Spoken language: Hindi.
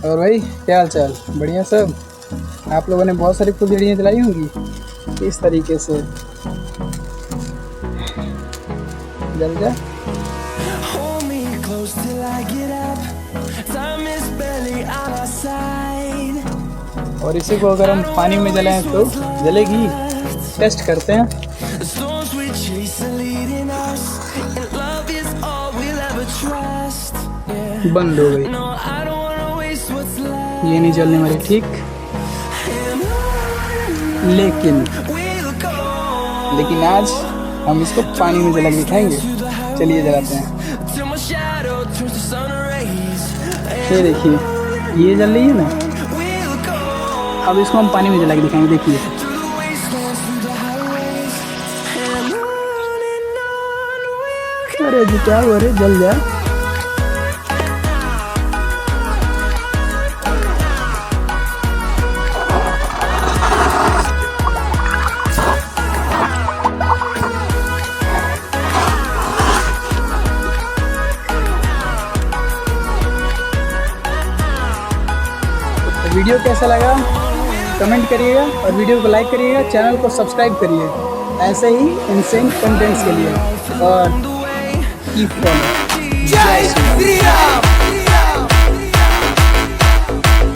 और भाई क्या हाल चाल? बढ़िया सब। आप लोगों ने बहुत सारी फुलझड़ियाँ जलाई होंगी इस तरीके से। जल जा। Hold me close till I get up. Time is barely on our side. और इसी को अगर हम पानी में जलाएं तो जलेगी? टेस्ट करते हैं। The storms we chase are leading us, and love is all we'll ever trust. Yeah. बंद हो गई। No, I don't wanna waste what's left. ये नहीं जलने वाली, ठीक। And लेकिन we'll go. आज हम इसको पानी में जला के दिखाएंगे। चलिए जलाते हैं। Till my shadow turns to sun rays. ये देखिए, ये जल रही है ना। We'll go. अब इसको हम पानी में जला के दिखाएंगे, देखिए। Through the wastelands, through the highways, and on we'll go. अरे जी क्या हुआ रे, जल जा। वीडियो कैसा लगा कमेंट करिएगा और वीडियो को लाइक करिएगा, चैनल को सब्सक्राइब करिए ऐसे ही इनसेन कंटेंट्स के लिए। और कीप फॉलोइंग। जय श्री राम।